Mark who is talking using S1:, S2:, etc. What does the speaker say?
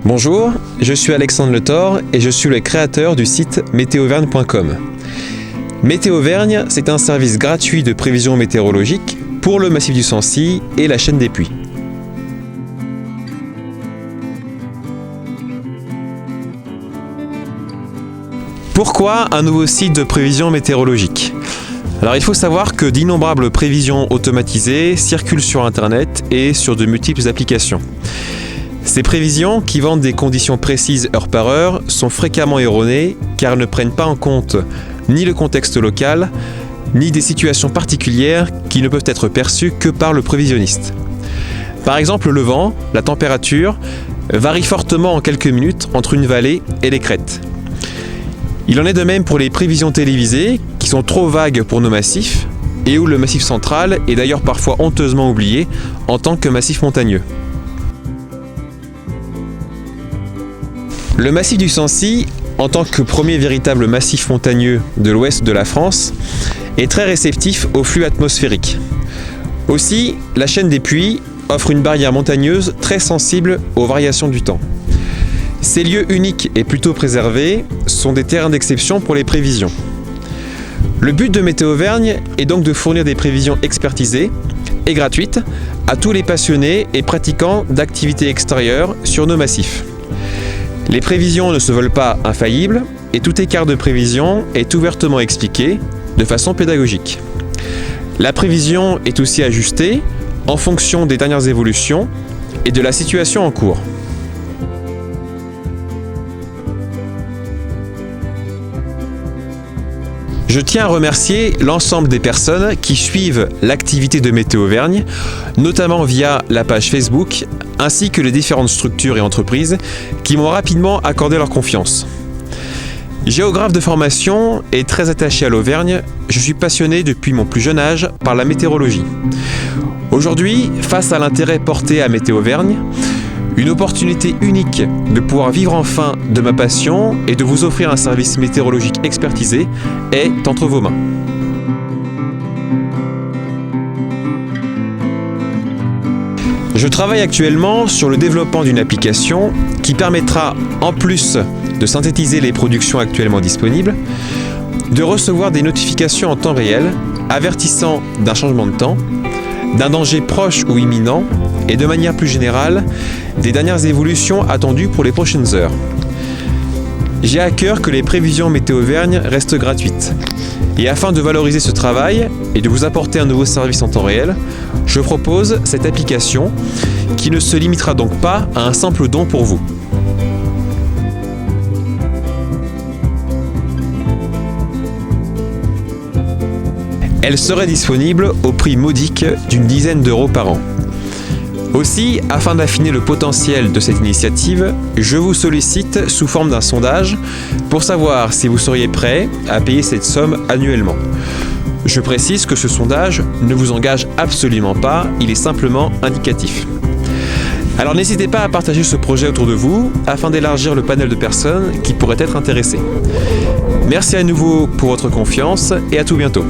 S1: Bonjour, je suis Alexandre Le Thor et je suis le créateur du site météauvergne.com. Météauvergne, c'est un service gratuit de prévision météorologique pour le massif du Sancy et la chaîne des Puys. Pourquoi un nouveau site de prévision météorologique ? Alors il faut savoir que d'innombrables prévisions automatisées circulent sur Internet et sur de multiples applications. Ces prévisions, qui vendent des conditions précises heure par heure, sont fréquemment erronées car elles ne prennent pas en compte ni le contexte local, ni des situations particulières qui ne peuvent être perçues que par le prévisionniste. Par exemple, le vent, la température, varient fortement en quelques minutes entre une vallée et les crêtes. Il en est de même pour les prévisions télévisées, qui sont trop vagues pour nos massifs, et où le massif central est d'ailleurs parfois honteusement oublié en tant que massif montagneux. Le massif du Sancy, en tant que premier véritable massif montagneux de l'ouest de la France, est très réceptif aux flux atmosphériques. Aussi, la chaîne des Puys offre une barrière montagneuse très sensible aux variations du temps. Ces lieux uniques et plutôt préservés sont des terrains d'exception pour les prévisions. Le but de Météauvergne est donc de fournir des prévisions expertisées et gratuites à tous les passionnés et pratiquants d'activités extérieures sur nos massifs. Les prévisions ne se veulent pas infaillibles et tout écart de prévision est ouvertement expliqué de façon pédagogique. La prévision est aussi ajustée en fonction des dernières évolutions et de la situation en cours. Je tiens à remercier l'ensemble des personnes qui suivent l'activité de Météauvergne, notamment via la page Facebook, ainsi que les différentes structures et entreprises qui m'ont rapidement accordé leur confiance. Géographe de formation et très attaché à l'Auvergne, je suis passionné depuis mon plus jeune âge par la météorologie. Aujourd'hui, face à l'intérêt porté à Météauvergne, une opportunité unique de pouvoir vivre enfin de ma passion et de vous offrir un service météorologique expertisé est entre vos mains. Je travaille actuellement sur le développement d'une application qui permettra, en plus de synthétiser les productions actuellement disponibles, de recevoir des notifications en temps réel avertissant d'un changement de temps, d'un danger proche ou imminent et de manière plus générale des dernières évolutions attendues pour les prochaines heures. J'ai à cœur que les prévisions Météauvergne restent gratuites. Et afin de valoriser ce travail et de vous apporter un nouveau service en temps réel, je propose cette application qui ne se limitera donc pas à un simple don pour vous. Elle serait disponible au prix modique d'une dizaine d'euros par an. Aussi, afin d'affiner le potentiel de cette initiative, je vous sollicite sous forme d'un sondage pour savoir si vous seriez prêt à payer cette somme annuellement. Je précise que ce sondage ne vous engage absolument pas, il est simplement indicatif. Alors n'hésitez pas à partager ce projet autour de vous afin d'élargir le panel de personnes qui pourraient être intéressées. Merci à nouveau pour votre confiance et à tout bientôt.